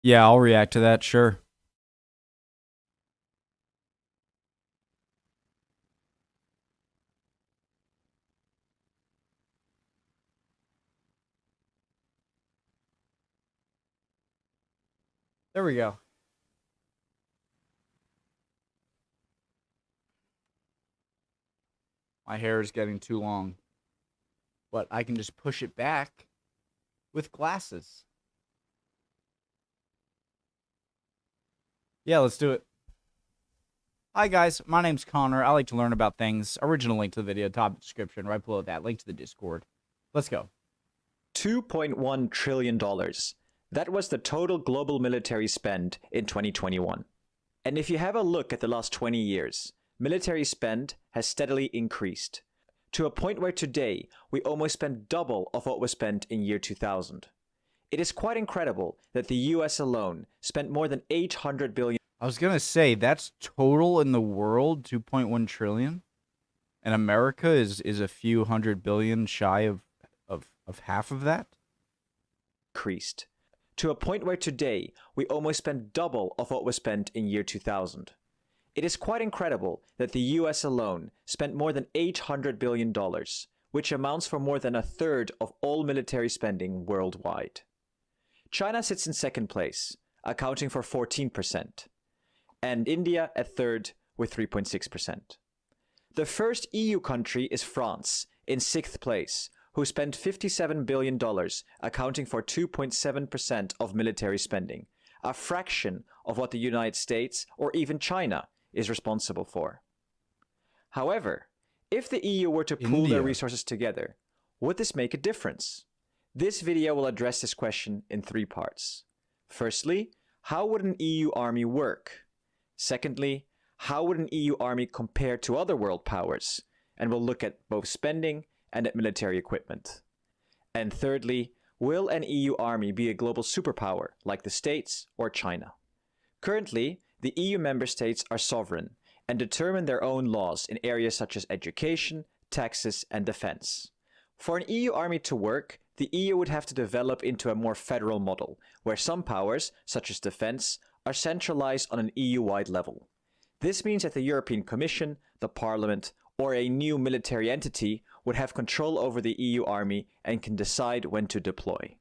Yeah, I'll react to that, sure. There we go. My hair is getting too long, but I can just push it back with glasses. Yeah, let's do it. Hi guys, my name's Connor. I like to learn about things. Original link to the video, top description, right below that. Link to the Discord. Let's go. $2.1 trillion. That was the total global military spend in 2021. And if you have a look at the last 20 years, military spend has steadily increased, to a point where today we almost spend double of what was spent in year 2000. It is quite incredible that the US alone spent more than 800 billion. I was gonna say that's total in the world, 2.1 trillion, and America is a few hundred billion shy of half of that. Increased, to a point where today we almost spend double of what was spent in year 2000. It is quite incredible that the US alone spent more than $800 billion, which amounts for more than a third of all military spending worldwide. China sits in second place, accounting for 14%, and India at third with 3.6%. The first EU country is France, in sixth place, who spent $57 billion, accounting for 2.7% of military spending, a fraction of what the United States or even China is responsible for. However, if the EU were to pool their resources together, would this make a difference? This video will address this question in three parts. Firstly, how would an EU army work? Secondly, how would an EU army compare to other world powers? And we'll look at both spending and at military equipment. And thirdly, will an EU army be a global superpower like the States or China? Currently, the EU member states are sovereign and determine their own laws in areas such as education, taxes, and defense. For an EU army to work, the EU would have to develop into a more federal model, where some powers, such as defense, are centralized on an EU-wide level. This means that the European Commission, the Parliament, or a new military entity would have control over the EU army and can decide when to deploy.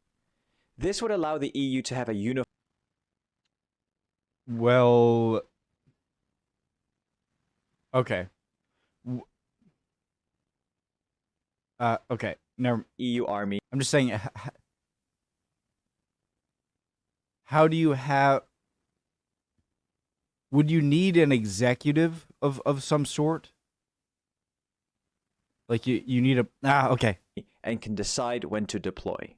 This would allow the EU to have a unified. Well, okay. Okay. Never. EU army. I'm just saying. How do you have? Would you need an executive of some sort? Like you need a okay. And can decide when to deploy.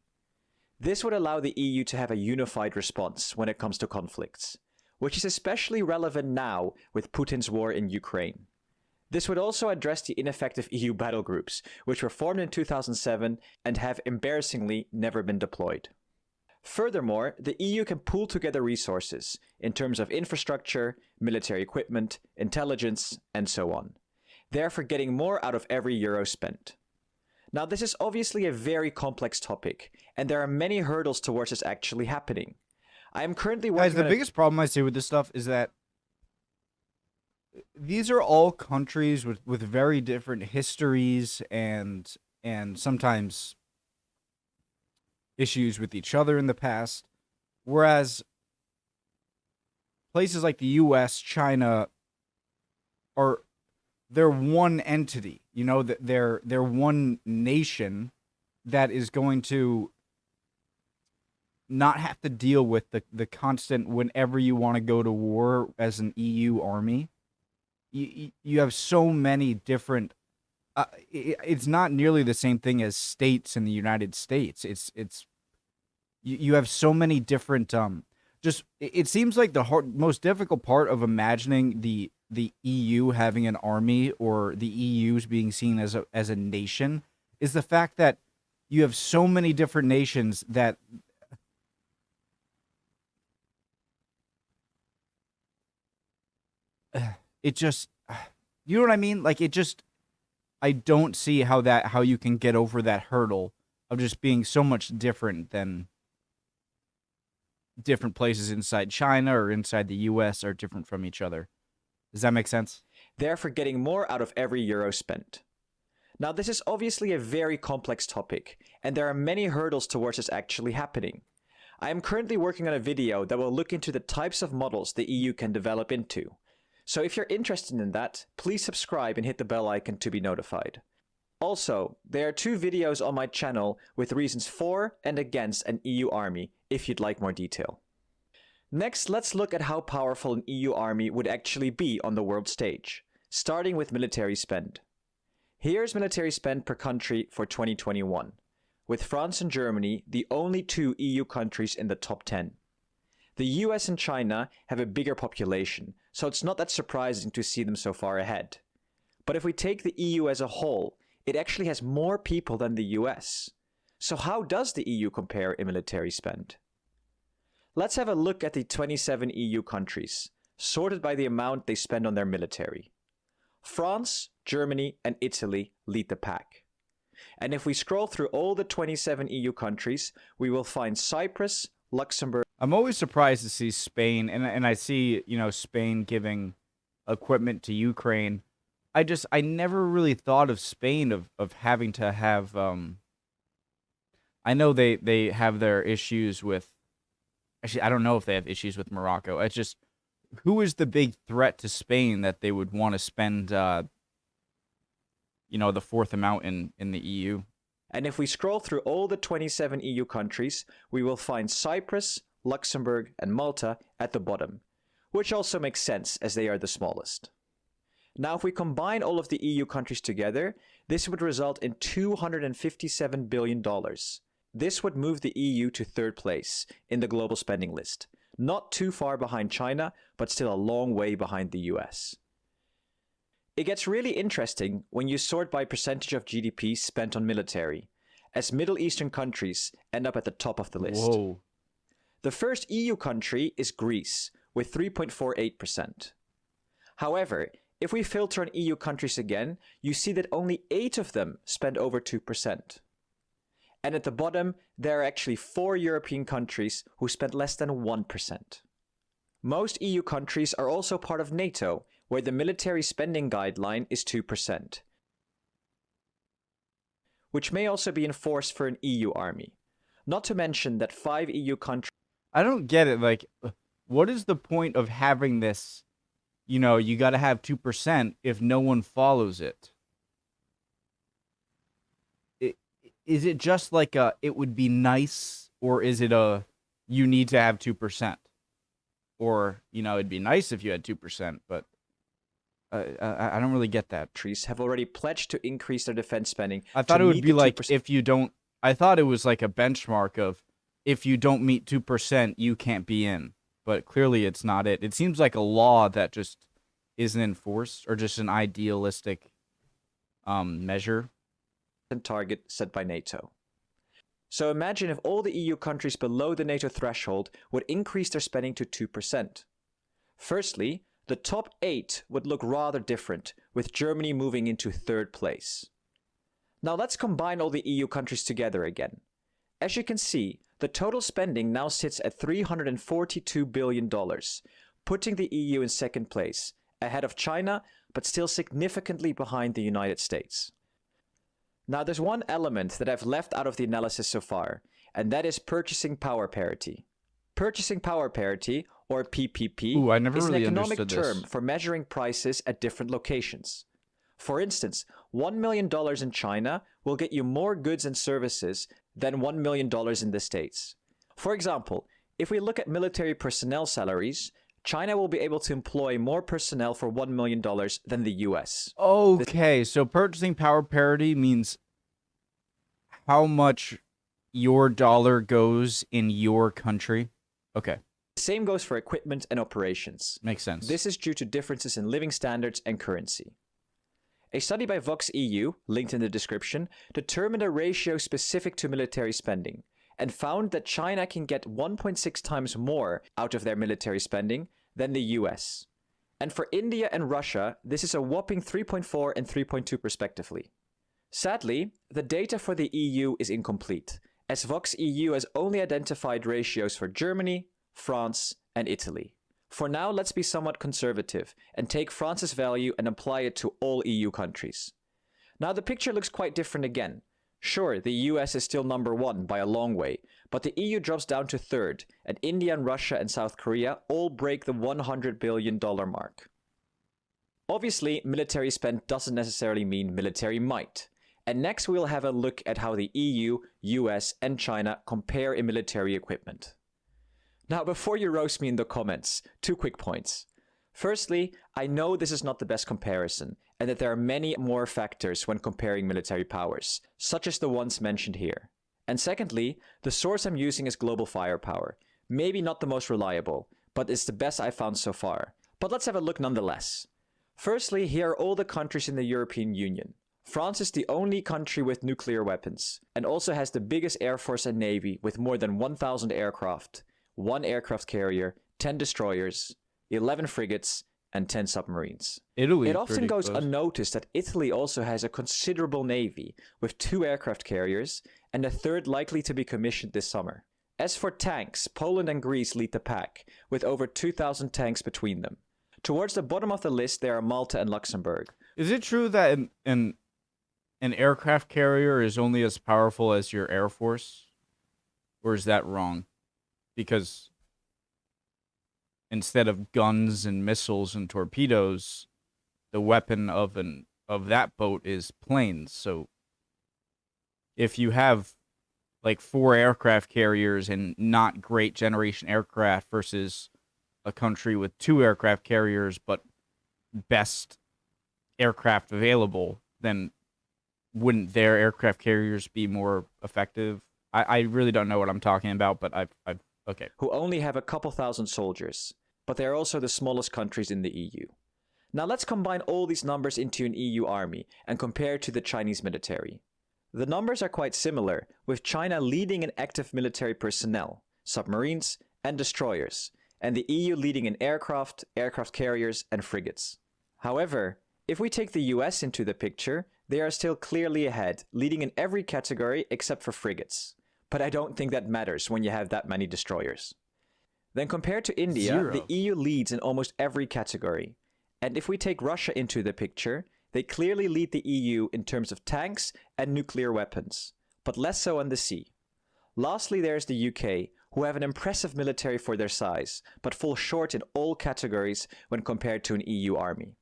This would allow the EU to have a unified response when it comes to conflicts, which is especially relevant now with Putin's war in Ukraine. This would also address the ineffective EU battle groups, which were formed in 2007 and have embarrassingly never been deployed. Furthermore, the EU can pool together resources in terms of infrastructure, military equipment, intelligence, and so on, therefore getting more out of every euro spent. Now, this is obviously a very complex topic, and there are many hurdles towards this actually happening. I am currently working Guys, the biggest problem I see with this stuff is that these are all countries with very different histories and sometimes issues with each other in the past, whereas places like the US, China they're one entity. You know, that they're one nation that is going to not have to deal with the constant whenever you want to go to war as an EU army. You have so many different. It's not nearly the same thing as states in the United States. You have so many different. Just it seems like the most difficult part of imagining the EU having an army or the EU's being seen as a nation is the fact that you have so many different nations that it just, you know what I mean? Like I don't see how you can get over that hurdle of just being so much different than different places inside China or inside the US are different from each other. Does that make sense? therefore getting more out of every euro spent. Now, this is obviously a very complex topic, and there are many hurdles towards this actually happening. I am currently working on a video that will look into the types of models the EU can develop into. So if you're interested in that, please subscribe and hit the bell icon to be notified. Also, there are 2 videos on my channel with reasons for and against an EU army, if you'd like more detail. Next, let's look at how powerful an EU army would actually be on the world stage, starting with military spend. Here's military spend per country for 2021, with France and Germany the only 2 EU countries in the top 10. The US and China have a bigger population, so it's not that surprising to see them so far ahead. But if we take the EU as a whole, it actually has more people than the US. So how does the EU compare in military spend? Let's have a look at the 27 EU countries, sorted by the amount they spend on their military. France, Germany, and Italy lead the pack. And if we scroll through all the 27 EU countries, we will find Cyprus, Luxembourg. I'm always surprised to see Spain, and I see, Spain giving equipment to Ukraine. I never really thought of Spain of having to have I know they have their issues with, actually I don't know if they have issues with Morocco. It's just, who is the big threat to Spain that they would want to spend the 4th amount in the EU? And if we scroll through all the 27 EU countries, we will find Cyprus, Luxembourg, and Malta at the bottom, which also makes sense as they are the smallest. Now, if we combine all of the EU countries together, this would result in $257 billion. This would move the EU to 3rd place in the global spending list, not too far behind China, but still a long way behind the US. It gets really interesting when you sort by percentage of GDP spent on military, as Middle Eastern countries end up at the top of the list. Whoa. The first EU country is Greece, with 3.48%. However, if we filter on EU countries again, you see that only 8 of them spend over 2%. And at the bottom, there are actually 4 European countries who spend less than 1%. Most EU countries are also part of NATO, where the military spending guideline is 2%, which may also be enforced for an EU army. Not to mention that 5 EU countries... I don't get it. Like, what is the point of having this? You got to have 2% if no one follows it. Is it just like it would be nice, or is it you need to have 2%? Or, it'd be nice if you had 2%, but I don't really get that. countries have already pledged to increase their defense spending. I thought it would be like 2%. if you don't... I thought it was like a benchmark of if you don't meet 2%, you can't be in. But clearly it's not it. It seems like a law that just isn't enforced, or just an idealistic measure. Target set by NATO. So imagine if all the EU countries below the NATO threshold would increase their spending to 2%. Firstly, the top 8 would look rather different, with Germany moving into 3rd place. Now let's combine all the EU countries together again. As you can see, the total spending now sits at $342 billion, putting the EU in 2nd place, ahead of China, but still significantly behind the United States. Now, there's one element that I've left out of the analysis so far, and that is purchasing power parity. Purchasing power parity, or PPP, Ooh, I never is really an economic understood term this. for measuring prices at different locations. For instance, $1 million in China will get you more goods and services than $1 million in the States. For example, if we look at military personnel salaries, China will be able to employ more personnel for $1 million than the US. Okay, so purchasing power parity means how much your dollar goes in your country. Okay, The same goes for equipment and operations. makes sense. This is due to differences in living standards and currency. A study by Vox EU, linked in the description, determined a ratio specific to military spending and found that China can get 1.6 times more out of their military spending than the US. And for India and Russia, this is a whopping 3.4 and 3.2 respectively. Sadly, the data for the EU is incomplete, as Vox EU has only identified ratios for Germany, France, and Italy. For now, let's be somewhat conservative and take France's value and apply it to all EU countries. Now the picture looks quite different again. Sure, the US is still number 1 by a long way, but the EU drops down to 3rd, and India and Russia and South Korea all break the $100 billion mark. Obviously, military spend doesn't necessarily mean military might. And next we'll have a look at how the EU, US, and China compare in military equipment. Now, before you roast me in the comments, 2 quick points. Firstly, I know this is not the best comparison, and that there are many more factors when comparing military powers, such as the ones mentioned here. And secondly, the source I'm using is Global Firepower. Maybe not the most reliable, but it's the best I've found so far. But let's have a look nonetheless. Firstly, here are all the countries in the European Union. France is the only country with nuclear weapons, and also has the biggest air force and navy with more than 1,000 aircraft, 1 aircraft carrier, 10 destroyers, 11 frigates, and 10 submarines. Italy. It often goes unnoticed that Italy also has a considerable navy, with 2 aircraft carriers, and a 3rd likely to be commissioned this summer. As for tanks, Poland and Greece lead the pack, with over 2,000 tanks between them. Towards the bottom of the list there are Malta and Luxembourg. Is it true that an aircraft carrier is only as powerful as your air force? Or is that wrong? Because instead of guns and missiles and torpedoes, the weapon of that boat is planes. So if you have like 4 aircraft carriers and not great generation aircraft versus a country with 2 aircraft carriers but best aircraft available, then wouldn't their aircraft carriers be more effective? I really don't know what I'm talking about, but I've okay. Who only have a couple thousand soldiers, but they are also the smallest countries in the EU. Now let's combine all these numbers into an EU army and compare to the Chinese military. The numbers are quite similar, with China leading in active military personnel, submarines, and destroyers, and the EU leading in aircraft, aircraft carriers, and frigates. However, if we take the US into the picture, they are still clearly ahead, leading in every category except for frigates. But I don't think that matters when you have that many destroyers. Then compared to India, 0. the EU leads in almost every category. And if we take Russia into the picture, they clearly lead the EU in terms of tanks and nuclear weapons, but less so on the sea. Lastly, there's the UK, who have an impressive military for their size, but fall short in all categories when compared to an EU army.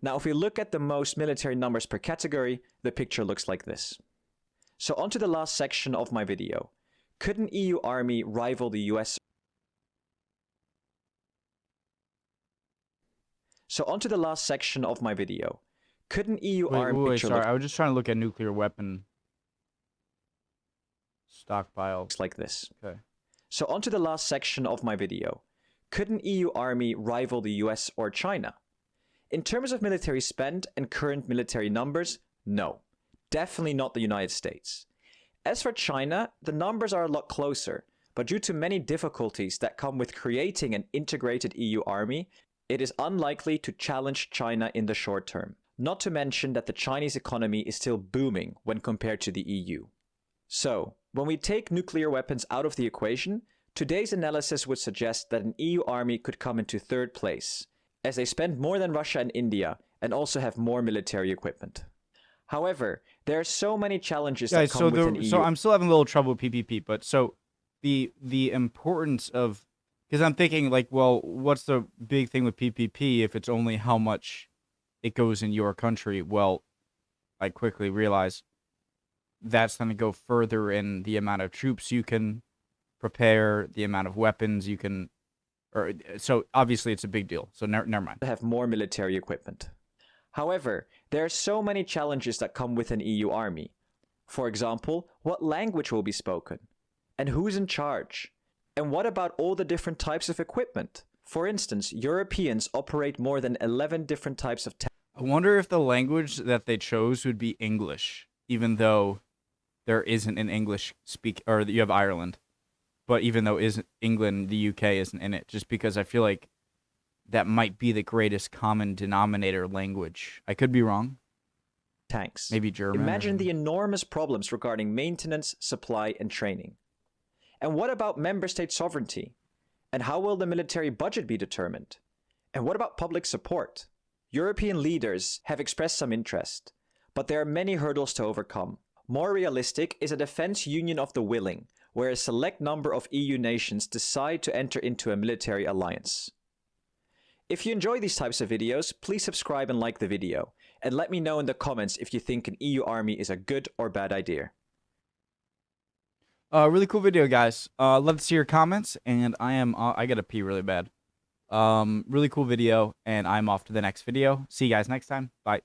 Now, if we look at the most military numbers per category, the picture looks like this. So onto the last section of my video. Could an EU army rival the US? So onto the last section of my video. Could an EU army Wait, sorry. I was just trying to look at nuclear weapon stockpile. looks like this. Okay. So onto the last section of my video. Could an EU army rival the US or China? In terms of military spend and current military numbers, no. Definitely not the United States. As for China, the numbers are a lot closer, but due to many difficulties that come with creating an integrated EU army, it is unlikely to challenge China in the short term. Not to mention that the Chinese economy is still booming when compared to the EU. So, when we take nuclear weapons out of the equation, today's analysis would suggest that an EU army could come into 3rd place, as they spend more than Russia and India and also have more military equipment. However, there are so many challenges that come with an EU. So I'm still having a little trouble with PPP, but so the importance of, because I'm thinking like, well, what's the big thing with PPP if it's only how much it goes in your country? Well, I quickly realize that's going to go further in the amount of troops you can prepare, the amount of weapons you can, or so obviously it's a big deal. So never mind. Have more military equipment. However, there are so many challenges that come with an EU army. For example, what language will be spoken? And who's in charge? And what about all the different types of equipment? For instance, Europeans operate more than 11 different types of tanks. I wonder if the language that they chose would be English, even though there isn't an English speak, or you have Ireland, but even though isn't England, the UK isn't in it, just because I feel like that might be the greatest common denominator language. I could be wrong. Tanks. Maybe German. Imagine the enormous problems regarding maintenance, supply, and training. And what about member state sovereignty? And how will the military budget be determined? And what about public support? European leaders have expressed some interest, but there are many hurdles to overcome. More realistic is a defense union of the willing, where a select number of EU nations decide to enter into a military alliance. If you enjoy these types of videos, please subscribe and like the video, and let me know in the comments if you think an EU army is a good or bad idea. Really cool video, guys. Love to see your comments, and I gotta pee really bad. Really cool video, and I'm off to the next video. See you guys next time. Bye.